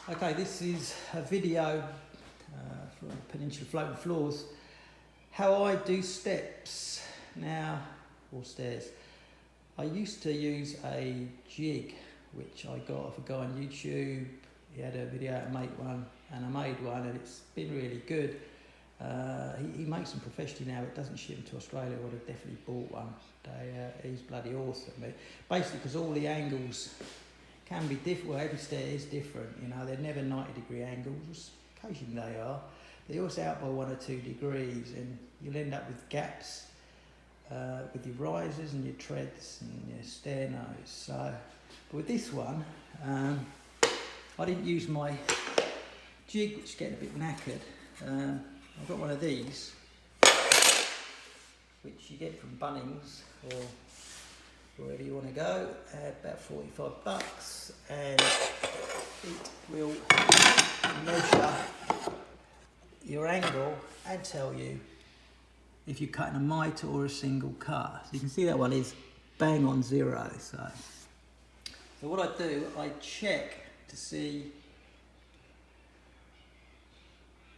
Okay, this is a video from Peninsula Floating Floors, how I do steps now, or stairs. I used to use a jig, which I got off a guy on YouTube. He had a video how to make one, and I made one, and it's been really good. He makes them professionally now. It doesn't ship them to Australia. I would have definitely bought one. He's bloody awesome. Basically, because all the angles can be different. Well, every stair is different. You know, they're never 90-degree angles. Occasionally they are. They're always out by 1 or 2 degrees, and you'll end up with gaps with your risers and your treads and your stair nose. So, but with this one, I didn't use my jig, which is getting a bit knackered. I've got one of these, which you get from Bunnings or wherever you want to go, about $45, and it will measure your angle and tell you if you're cutting a mitre or a single cut. So you can see that one is bang on 0. So what I do, I check to see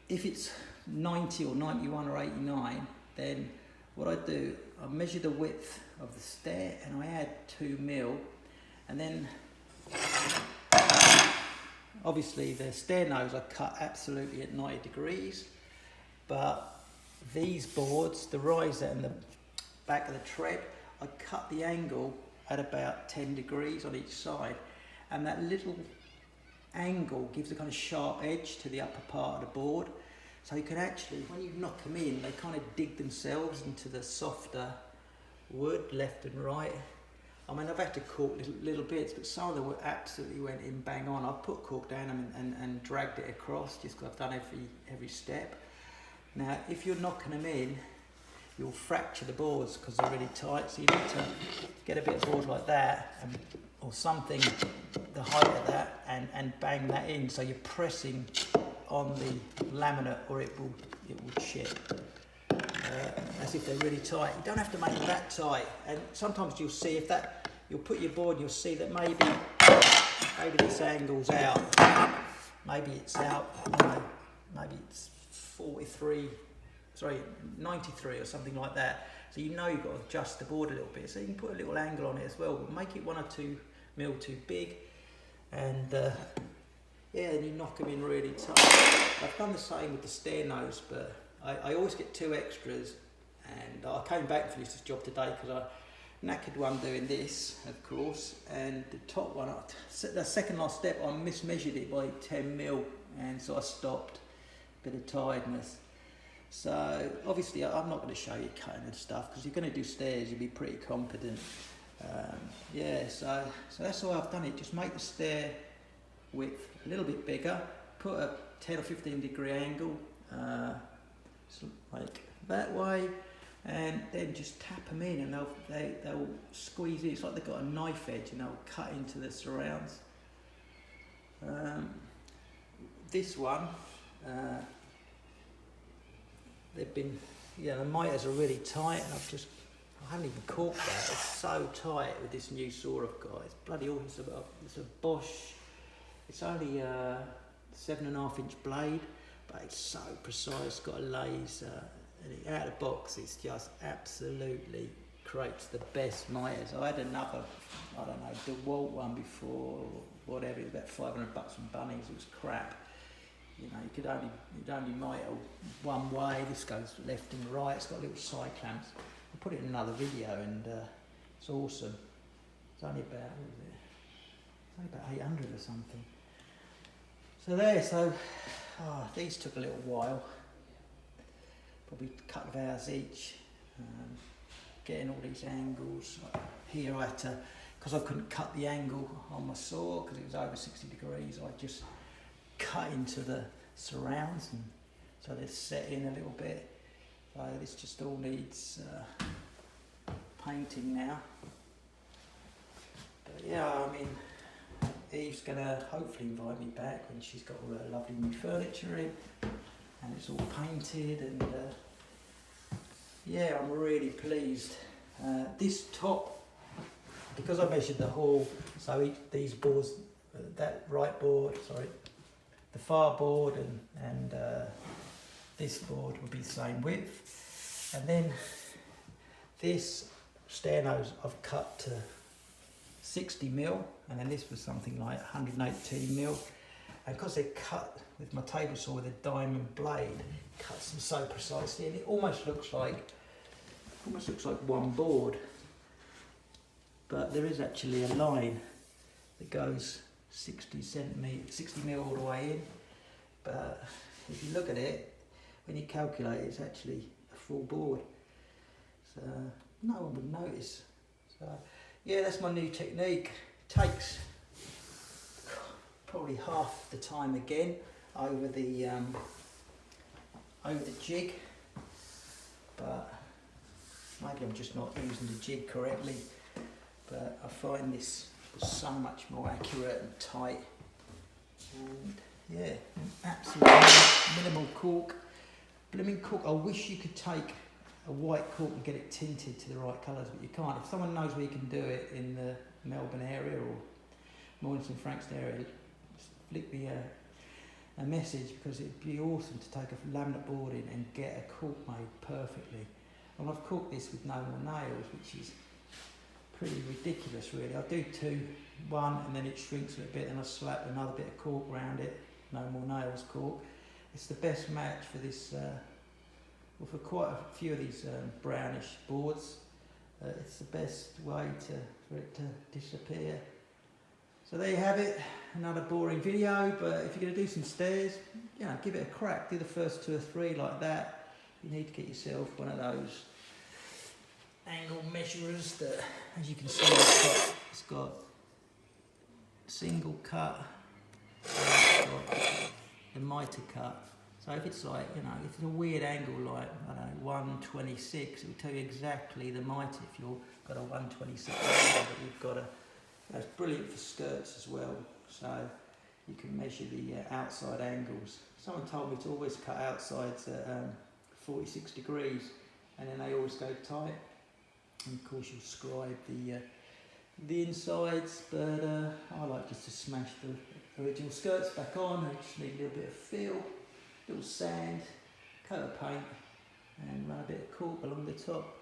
if it's 90 or 91 or 89, then what I do, I measure the width of the stair and I add 2 mil, and then obviously the stair nose I cut absolutely at 90 degrees, but these boards, the riser and the back of the tread, I cut the angle at about 10 degrees on each side, and that little angle gives a kind of sharp edge to the upper part of the board. So you can actually, when you knock them in, they kind of dig themselves into the softer wood, left and right. I mean, I've had to cork little bits, but some of them absolutely went in bang on. I put cork down and dragged it across, just because I've done every step. Now, if you're knocking them in, you'll fracture the boards because they're really tight. So you need to get a bit of board like that, or something the height of that, and bang that in. So you're pressing on the laminate, or it will chip. As if they're really tight. You don't have to make them that tight. And sometimes you'll see if that, you'll put your board and you'll see that maybe this angle's out. Maybe it's out, you know, maybe it's 93 or something like that. So you know you've got to adjust the board a little bit. So you can put a little angle on it as well, but make it 1 or 2 mil too big, and yeah, then you knock them in really tight. I've done the same with the stair nose, but I always get 2 extras, and I came back and finished this job today because I knackered one doing this, of course, and the top one, the second last step, I mismeasured it by 10 mil, and so I stopped. Bit of tiredness. So obviously I'm not going to show you cutting and stuff, because you're going to do stairs, you'll be pretty confident. Yeah, so that's how I've done it. Just make the stair width a little bit bigger, put a 10 or 15 degree angle, so like that way, and then just tap them in, and they'll squeeze in. It's like they've got a knife edge, and they'll cut into the surrounds. This one, they've been, the miters are really tight, and I haven't even corked that. It's so tight with this new saw I've got. It's bloody awesome. It's a Bosch. It's only a 7.5 inch blade, but it's so precise. It's got a laser, and out of the box, it's just absolutely creates the best miters. I had another, I don't know, DeWalt one before, whatever. It was about $500 from Bunnings. It was crap. You know, you'd only miter one way. This goes left and right. It's got little side clamps. I'll put it in another video, and it's awesome. It's only about, what was it? It's only about 800 or something. So these took a little while, probably a couple of hours each, getting all these angles. Here I had to, because I couldn't cut the angle on my saw because it was over 60 degrees, I just cut into the surrounds, and so they're set in a little bit. So this just all needs painting now. But yeah, I mean, Eve's gonna hopefully invite me back when she's got all her lovely new furniture in, and it's all painted, and yeah, I'm really pleased. This top, because I measured the hall, so these boards, that right board, sorry, the far board and this board will be the same width. And then this stair nose I've cut to 60mm, and then this was something like 118mm. And because they're cut with my table saw with a diamond blade, it cuts them so precisely, and it almost looks like one board. But there is actually a line that goes 60mm all the way in. But if you look at it, when you calculate it, it's actually a full board. So no one would notice. So yeah, that's my new technique. Takes probably half the time again over the jig, but maybe I'm just not using the jig correctly. But I find this so much more accurate and tight, and yeah, absolutely minimal cork. Blooming cork. I wish you could take a white cork and get it tinted to the right colours, but you can't. If someone knows where you can do it in the Melbourne area or Mornington Frankston area, just flick me a message, because it'd be awesome to take a laminate board in and get a cork made perfectly. And I've corked this with no more nails, which is pretty ridiculous really. I do one and then it shrinks a little bit, and I slap another bit of cork around it, no more nails cork. It's the best match for this, well, for quite a few of these brownish boards. It's the best way for it to disappear. So there you have it, another boring video, but if you're going to do some stairs, you know, give it a crack. Do the first 2 or 3 like that. You need to get yourself one of those angle measurers that, as you can see, it's got single cut, and it's got the mitre cut. So if it's like, you know, if it's a weird angle like, I don't know, 126, it will tell you exactly the mitre if you've got a 126 angle that you've got a. That's brilliant for skirts as well, so you can measure the outside angles. Someone told me to always cut outsides at 46 degrees, and then they always go tight. And of course you'll scribe the insides, but I like just to smash the original skirts back on. I just need a little bit of feel, a little sand, coat of paint, and run a bit of cork along the top.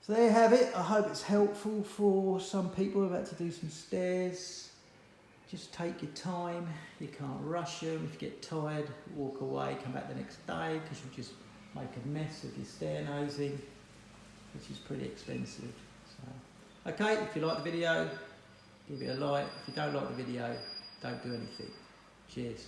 So there you have it. I hope it's helpful for some people who have had to do some stairs. Just take your time. You can't rush them. If you get tired, walk away, come back the next day, because you'll just make a mess of your stair nosing, which is pretty expensive. So, okay, if you like the video, give it a like. If you don't like the video, don't do anything. Cheers.